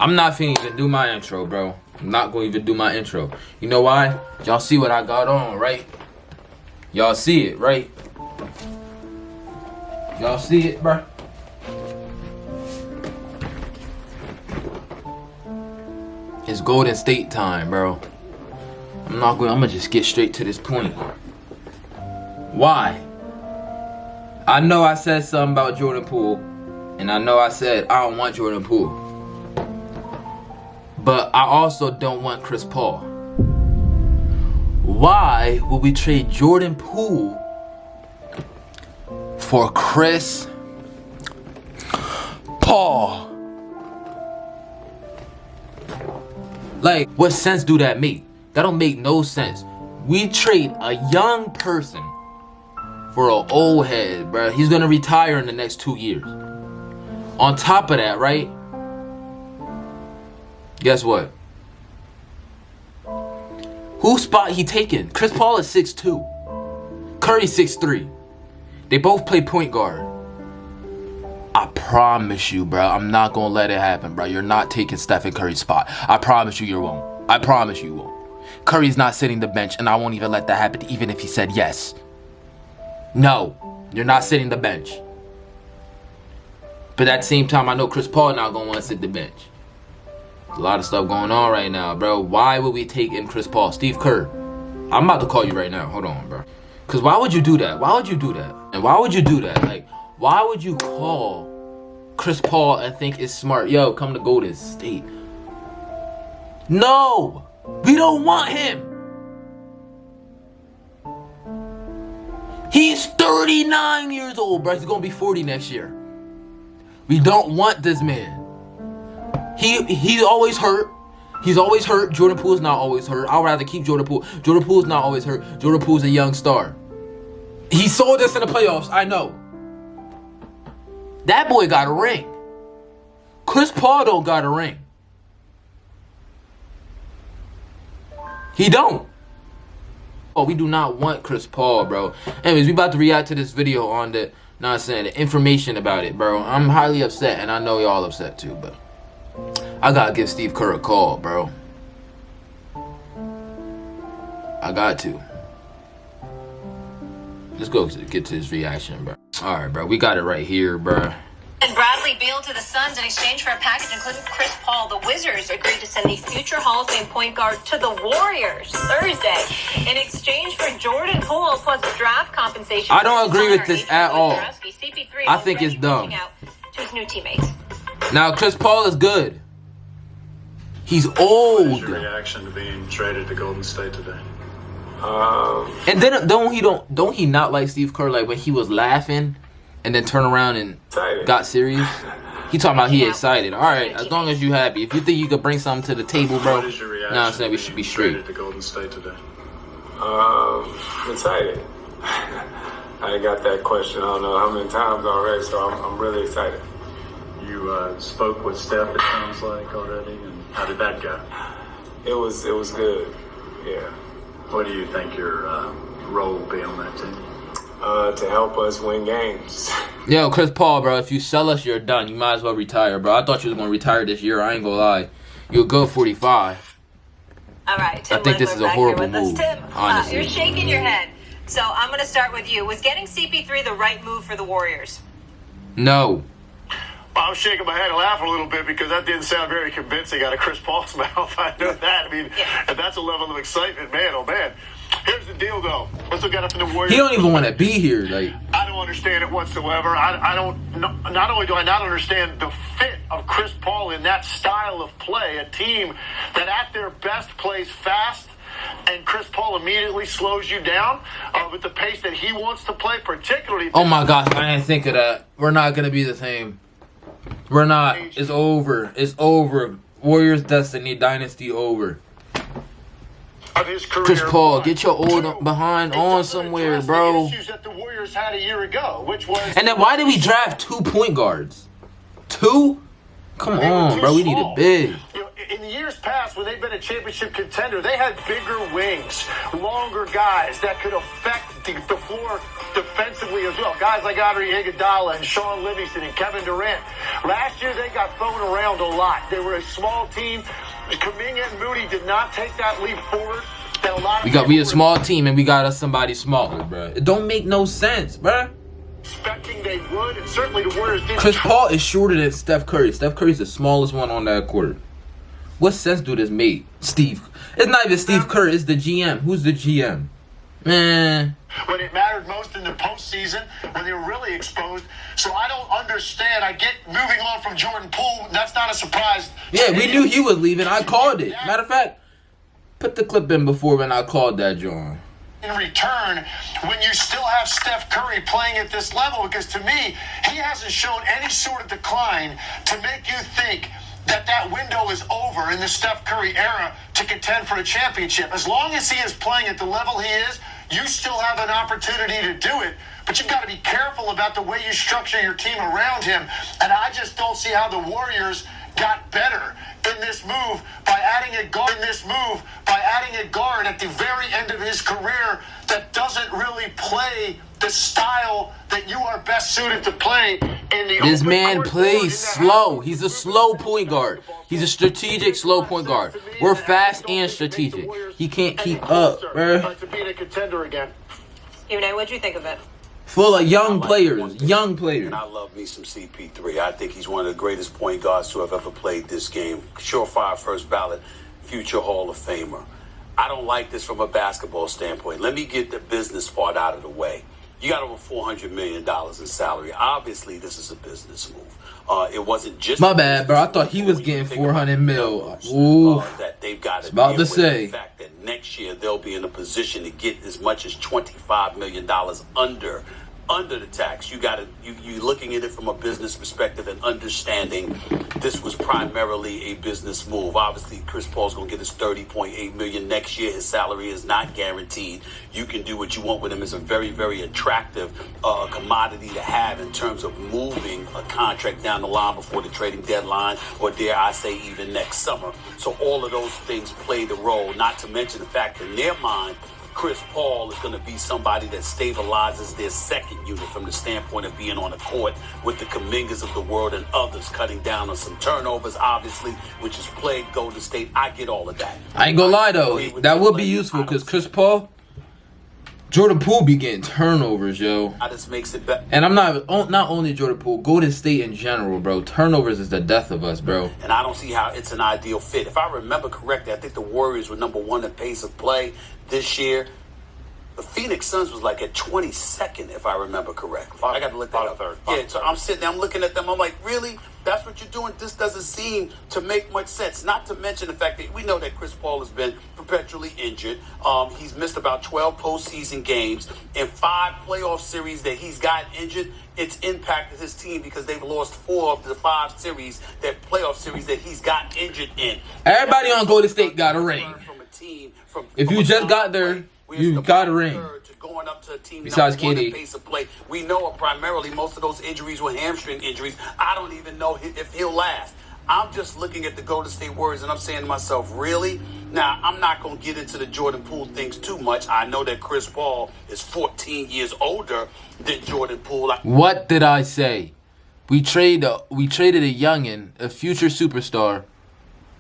I'm not finna even do my intro, bro. I'm not gonna even do my intro. You know why? Y'all see what I got on, right? Y'all see it, right? Y'all see it, bro? It's Golden State time, bro. I'm gonna just get straight to this point. Why? I know I said something about Jordan Poole, and I know I said I don't want Jordan Poole. But I also don't want Chris Paul. Why would we trade Jordan Poole for Chris Paul? Like, what sense do that make? That don't make no sense. We trade a young person for an old head, bro. He's gonna retire in the next 2 years. On top of that, right? Guess what? Whose spot he taking? Chris Paul is 6'2". Curry's 6'3". They both play point guard. I promise you, bro, I'm not gonna let it happen, bro. You're not taking Stephen Curry's spot. I promise you won't. I promise you won't. Curry's not sitting the bench, and I won't even let that happen, even if he said yes. No, you're not sitting the bench. But at the same time, I know Chris Paul not gonna want to sit the bench. A lot of stuff going on right now, bro. Why would we take in Chris Paul? Steve Kerr, I'm about to call you right now. Hold on, bro. Because why would you do that? Why would you do that? And why would you do that? Like, why would you call Chris Paul and think it's smart? Yo, come to Golden State. No! We don't want him! He's 39 years old, bro. He's going to be 40 next year. We don't want this man. He's always hurt. He's always hurt. Jordan Poole's not always hurt. I'd rather keep Jordan Poole. Jordan Poole's not always hurt. Jordan Poole's a young star. He sold us in the playoffs. I know. That boy got a ring. Chris Paul don't got a ring. He don't. Oh, we do not want Chris Paul, bro. Anyways, we about to react to this video on the information about it, bro. I'm highly upset, and I know y'all upset too, but I gotta give Steve Kerr a call, bro. I got to. Let's go get to his reaction, bro. All right, bro. We got it right here, bro. And Bradley Beal to the Suns in exchange for a package including Chris Paul. The Wizards agreed to send the future Hall of Fame point guard to the Warriors Thursday in exchange for Jordan Poole plus draft compensation. I don't agree with this at all. I think it's dumb. To his new teammates. Now, Chris Paul is good. He's old. What is your reaction to being traded to Golden State today? And then don't he not like Steve Kerr, like when he was laughing and then turn around and got serious? He talking about he excited. All right, as long as you happy. If you think you could bring something to the table, bro, What is your reaction I'm saying we should be straight. to Golden State today? Excited. I got that question I don't know how many times already, so I'm really excited. You spoke with Steph, it sounds like, already, and how did that go? It was good. Yeah. What do you think your role will be on that team? To help us win games. Yo, Chris Paul, bro, if you sell us, you're done. You might as well retire, bro. I thought you was going to retire this year. I ain't going to lie. You'll go 45. All right, Tim, I think this is a horrible move, Tim, honestly. you're shaking your head. So I'm going to start with you. Was getting CP3 the right move for the Warriors? No. I'm shaking my head and laughing a little bit because that didn't sound very convincing out of Chris Paul's mouth. I know that. I mean, and that's a level of excitement, man. Oh, man. Here's the deal, though. Let's look at it from the Warriors. He don't even want to be here. Like, I don't understand it whatsoever. I don't. Not only do I not understand the fit of Chris Paul in that style of play, a team that at their best plays fast, and Chris Paul immediately slows you down with the pace that he wants to play, particularly. oh my gosh, I didn't think of that. We're not gonna be the same. We're not. It's over. It's over. Warriors destiny dynasty over. Of his career. Chris Paul, get your old behind on somewhere, bro. The issues that the Warriors had a year ago, which was. And then why did we draft 2 point guards? 2? Come on, bro. We need a big. You know, in the years past, when they've been a championship contender, they had bigger wings, longer guys that could affect the floor defensively as well. Guys like Andre Iguodala and Sean Livingston and Kevin Durant. Last year, they got thrown around a lot. They were a small team. Kuminga and Moody did not take that leap forward. We a small team and we got us somebody smaller, bro. It don't make no sense, bro. Expecting they would, and certainly the Warriors didn't. Chris Paul is shorter than Steph Curry. Steph Curry's the smallest one on that court. What sense do this make, Steve? It's not even Steve Kerr. It's the GM. Who's the GM? Man. When it mattered most in the postseason, when they were really exposed. So I don't understand. I get moving on from Jordan Poole. That's not a surprise. Yeah, we knew he was leaving. I called it. Matter of fact, put the clip in before when I called that, John. In return, when you still have Steph Curry playing at this level, because to me, he hasn't shown any sort of decline to make you think that window is over in the Steph Curry era to contend for a championship. As long as he is playing at the level he is, you still have an opportunity to do it. But you've got to be careful about the way you structure your team around him. And I just don't see how the Warriors got better in this move by adding a guard at the very end of his career that doesn't really play the style that you are best suited to play in the This open man court plays slow. He's a slow point guard. He's a strategic slow point guard. We're fast and strategic. He can't keep up, bro. To beat a contender again. Unai, what'd you think of it? Full of young players. Young players. And I love me some CP3. I think he's one of the greatest point guards to have ever played this game. Surefire first ballot, future Hall of Famer. I don't like this from a basketball standpoint. Let me get the business part out of the way. You got over $400 million in salary. Obviously, this is a business move. It wasn't just... My bad, bro. I thought he was getting 400 mil. Ooh. That they've got to about to say. The fact that next year they'll be in a position to get as much as $25 million under the tax. You looking at it from a business perspective and understanding this was primarily a business move. Obviously, Chris Paul's going to get his $30.8 million next year. His salary is not guaranteed. You can do what you want with him. It's a very, very attractive commodity to have in terms of moving a contract down the line before the trading deadline, or dare I say even next summer. So all of those things play the role, not to mention the fact in their mind, Chris Paul is going to be somebody that stabilizes their second unit from the standpoint of being on the court with the Kumingas of the world and others, cutting down on some turnovers, obviously, which has plagued Golden State. I get all of that. I ain't gonna lie, though. That would be useful because Chris Paul, Jordan Poole be getting turnovers, yo. That just makes it better. And I'm not only Jordan Poole, Golden State in general, bro. Turnovers is the death of us, bro. And I don't see how it's an ideal fit. If I remember correctly, I think the Warriors were #1 in pace of play this year. The Phoenix Suns was like at 22nd, if I remember correctly. I got to look that up. Yeah, so I'm sitting there, I'm looking at them. I'm like, really? That's what you're doing? This doesn't seem to make much sense. Not to mention the fact that we know that Chris Paul has been perpetually injured. He's missed about 12 postseason games. In 5 playoff series that he's gotten injured, it's impacted his team because they've lost 4 of the 5 series, that playoff series that he's gotten injured in. Everybody on Golden State got a ring. If you just got there, you got a ring. Going up to a team besides KD. Pace of play. We know primarily most of those injuries were hamstring injuries. I don't even know if he'll last. I'm just looking at the Golden State Warriors and I'm saying to myself, really? Now, I'm not going to get into the Jordan Poole things too much. I know that Chris Paul is 14 years older than Jordan Poole. What did I say? We traded a youngin, a future superstar,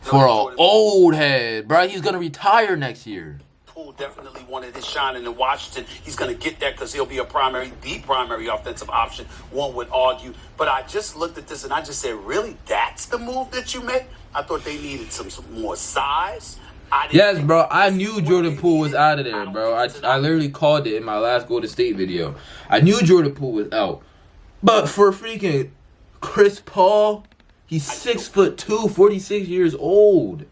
for an old head, bro. He's going to retire next year. Poole definitely wanted his shine in Washington. He's going to get that because he'll be the primary offensive option, one would argue. But I just looked at this and I just said, really, that's the move that you make? I thought they needed some more size. Yes, bro. I knew Jordan Poole was out of there, bro. I literally called it in my last Golden State video. I knew Jordan Poole was out. But for freaking Chris Paul, he's 6'2", 46 years old.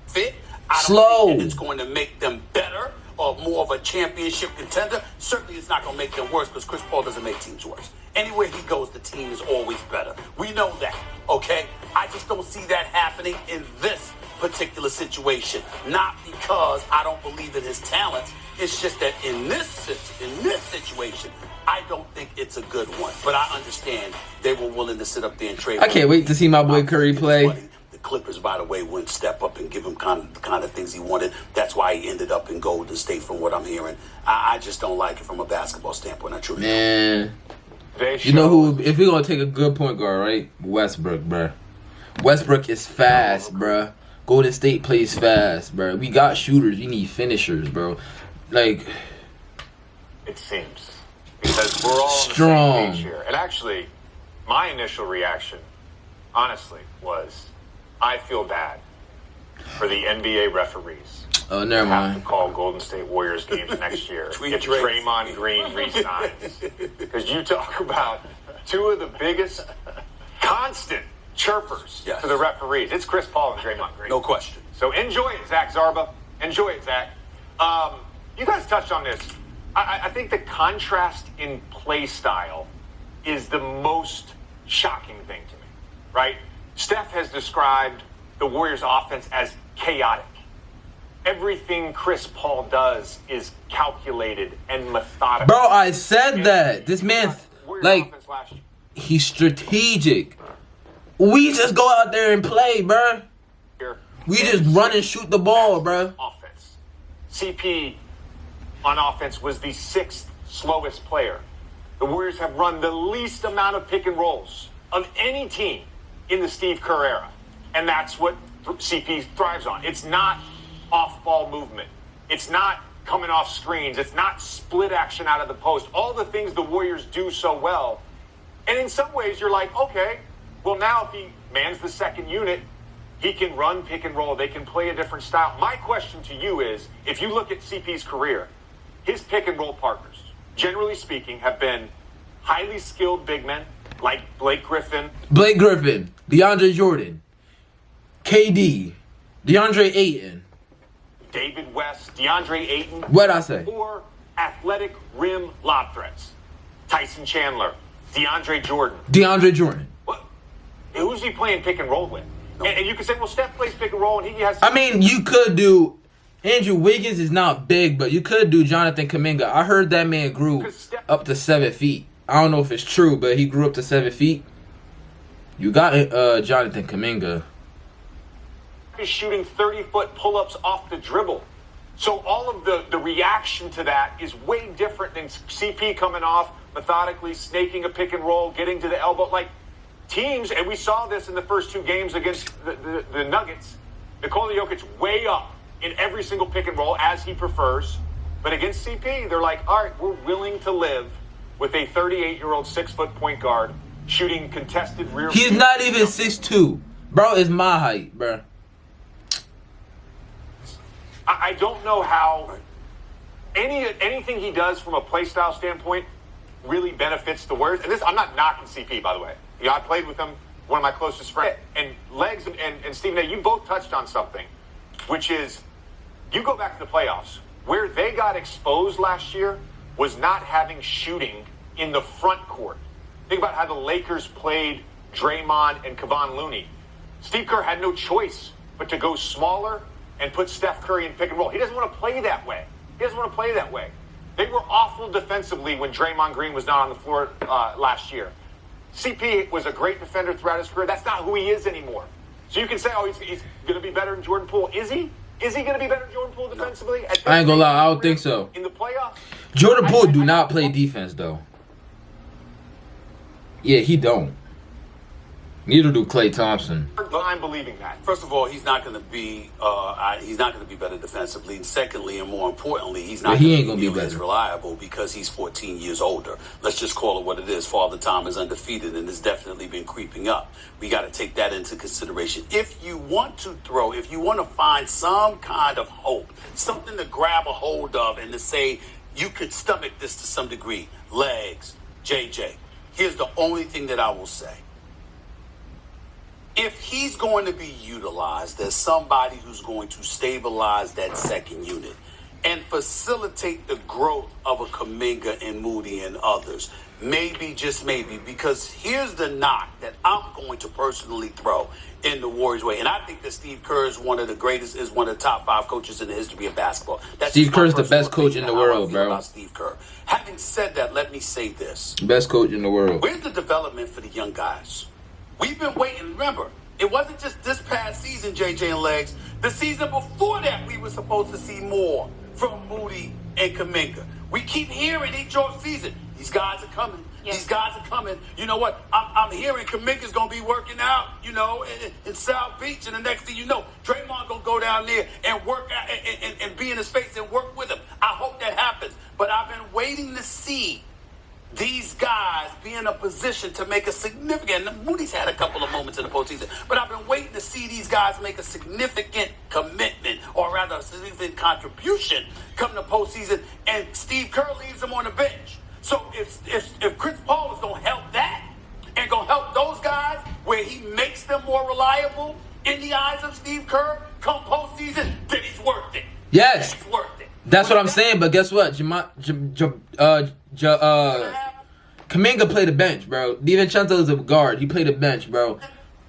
Fit. Slow. Think it's going to make them better or more of a championship contender. Certainly it's not going to make them worse because Chris Paul doesn't make teams worse. Anywhere he goes, the team is always better. We know that, okay? I just don't see that happening in this particular situation. Not because I don't believe in his talents. It's just that in this situation, I don't think it's a good one. But I understand they were willing to sit up there and trade. I can't wait to see my boy Curry play. Clippers, by the way, wouldn't step up and give him the kind of things he wanted. That's why he ended up in Golden State, from what I'm hearing. I just don't like it from a basketball standpoint. I truly don't. Man, you know who? If we're gonna take a good point guard, right? Westbrook, bruh. Westbrook is fast, bruh. Golden State plays fast, bruh. We got shooters. We need finishers, bro. Like, it seems, because we're all strong on the same page here. And actually, my initial reaction, honestly, was I feel bad for the NBA referees. Oh, never mind. Have to call Golden State Warriors games next year if Draymond Green resigns. Because you talk about two of the biggest constant chirpers to the referees. It's Chris Paul and Draymond Green. No question. So enjoy it, Zach Zarba. Enjoy it, Zach. You guys touched on this. I think the contrast in play style is the most shocking thing to me, right? Steph has described the Warriors' offense as chaotic. Everything Chris Paul does is calculated and methodical. Bro, I said that. This man, like, he's strategic. We just go out there and play, bro. We just run and shoot the ball, bro. Offense. CP on offense was the 6th slowest player. The Warriors have run the least amount of pick and rolls of any team in the Steve Kerr era. And that's what CP thrives on. It's not off-ball movement. It's not coming off screens. It's not split action out of the post. All the things the Warriors do so well. And in some ways, you're like, okay, well, now if he mans the second unit, he can run pick and roll. They can play a different style. My question to you is, if you look at CP's career, his pick and roll partners, generally speaking, have been highly skilled big men like Blake Griffin, DeAndre Jordan, KD, DeAndre Ayton, David West, DeAndre Ayton. What'd I say? Or athletic rim lob threats. Tyson Chandler, DeAndre Jordan. What? Who's he playing pick and roll with? And you can say, well, Steph plays pick and roll, and he has. I mean, you could do. Andrew Wiggins is not big, but you could do Jonathan Kuminga. I heard that man grew up to 7 feet. I don't know if it's true, but he grew up to 7 feet. You got Jonathan Kuminga. He's shooting 30-foot pull-ups off the dribble. So all of the reaction to that is way different than CP coming off, methodically snaking a pick and roll, getting to the elbow. Like teams, and we saw this in the first 2 games against the Nuggets, Nikola Jokic way up in every single pick and roll as he prefers. But against CP, they're like, all right, we're willing to live with a 38-year-old 6-foot point guard shooting contested rear. He's not even 6'2". Bro, is my height, bro. I don't know how anything he does from a play style standpoint really benefits the Warriors. And this, I'm not knocking CP, by the way. I played with him, one of my closest friends. And Legs and Stephen A., you both touched on something, which is you go back to the playoffs. Where they got exposed last year was not having shooting in the front court. Think about how the Lakers played Draymond and Kevon Looney. Steve Kerr had no choice but to go smaller and put Steph Curry in pick and roll. He doesn't want to play that way. They were awful defensively when Draymond Green was not on the floor last year. CP was a great defender throughout his career. That's not who he is anymore. So you can say, oh, he's going to be better than Jordan Poole. Is he? Is he going to be better than Jordan Poole defensively? No. I ain't going to lie. I don't think so. In the playoffs? Jordan Poole do not play defense, though. Yeah, he don't. Neither do Klay Thompson. I'm believing that. First of all, he's not going to be better defensively. And secondly, and more importantly, he's not going to be as reliable because he's 14 years older. Let's just call it what it is. Father Time is undefeated and has definitely been creeping up. We got to take that into consideration. If you want to find some kind of hope, something to grab a hold of and to say you could stomach this to some degree, Legs, JJ, here's the only thing that I will say. If he's going to be utilized as somebody who's going to stabilize that second unit and facilitate the growth of a Kuminga and Moody and others, maybe, just maybe, because here's the knock that I'm going to personally throw in the Warriors' way. And I think that Steve Kerr is one of the greatest, is one of the top 5 coaches in the history of basketball. Steve Kerr is the best coach in the world, bro. About Steve Kerr. Having said that, let me say this. Best coach in the world. Where's the development for the young guys? We've been waiting. Remember, It wasn't just this past season, JJ and Legs. The season before that, we were supposed to see more from Moody and Kuminga. We keep hearing each off season, these guys are coming. Yes. These guys are coming. You know what? I'm hearing Kuminga's going to be working out, you know, in South Beach. And the next thing you know, Draymond going to go down there and work out and be in his face and work with him. I hope that happens. But I've been waiting to see these guys be in a position to make a significant, and Moody's had a couple of moments in the postseason, but I've been waiting to see these guys make a significant commitment, or rather a significant contribution come the postseason, and Steve Kerr leaves them on the bench. So if Chris Paul is going to help that and going to help those guys where he makes them more reliable in the eyes of Steve Kerr come postseason, then he's worth it. Yes. He's worth it. That's what I'm saying, but guess what? Kuminga played the bench, bro. DiVincenzo is a guard. He played the bench, bro.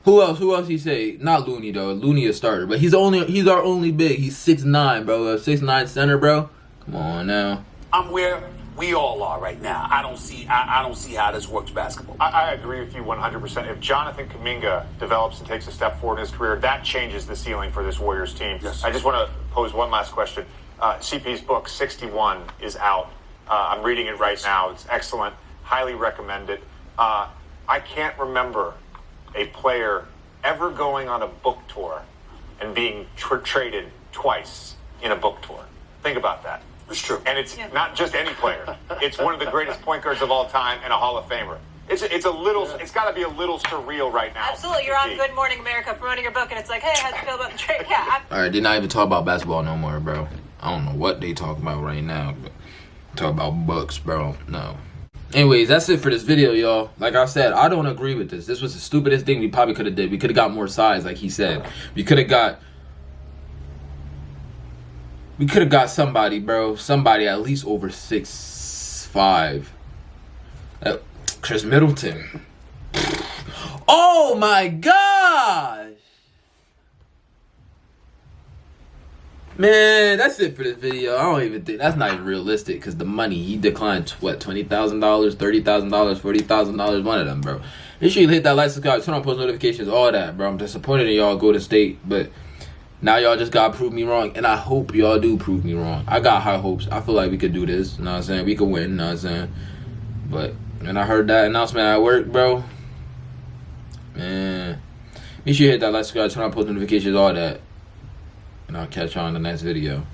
Who else he say? Not Looney, though. Looney is starter, but he's our only big. He's 6'9", bro. A 6'9" center, bro. Come on now. I'm where we all are right now. I don't see how this works basketball. I agree with you 100%. If Jonathan Kuminga develops and takes a step forward in his career, that changes the ceiling for this Warriors team. Yes. I just want to pose one last question. CP's book, 61, is out. I'm reading it right now. It's excellent. Highly recommend it. I can't remember a player ever going on a book tour and being traded twice in a book tour. Think about that. It's true. And it's not just any player. It's one of the greatest point guards of all time and a Hall of Famer. It's got to be a little surreal right now. Absolutely. You're on Good Morning America promoting your book, and it's like, hey, how'd you feel about the trade? Yeah. All right, they're not even talking about basketball no more, bro. I don't know what they talk about right now, but talk about books, bro. No. Anyways, that's it for this video, y'all. Like I said, I don't agree with this. This was the stupidest thing we probably could have did. We could have got more size, like he said. We could have got somebody, bro. Somebody at least over 6'5". Chris Middleton. Oh my gosh! Man, that's it for this video. I don't even think that's not even realistic because the money he declined what, $20,000, $30,000, $40,000, one of them, bro. Make sure you hit that like, subscribe, turn on post notifications, all that, bro. I'm disappointed in y'all Golden State, but now y'all just gotta prove me wrong, and I hope y'all do prove me wrong. I got high hopes. I feel like we could do this. You know what I'm saying? We could win. You know what I'm saying? But when I heard that announcement at work, bro, man, make sure you hit that like, subscribe, turn on post notifications, all that. And I'll catch y'all in the next video.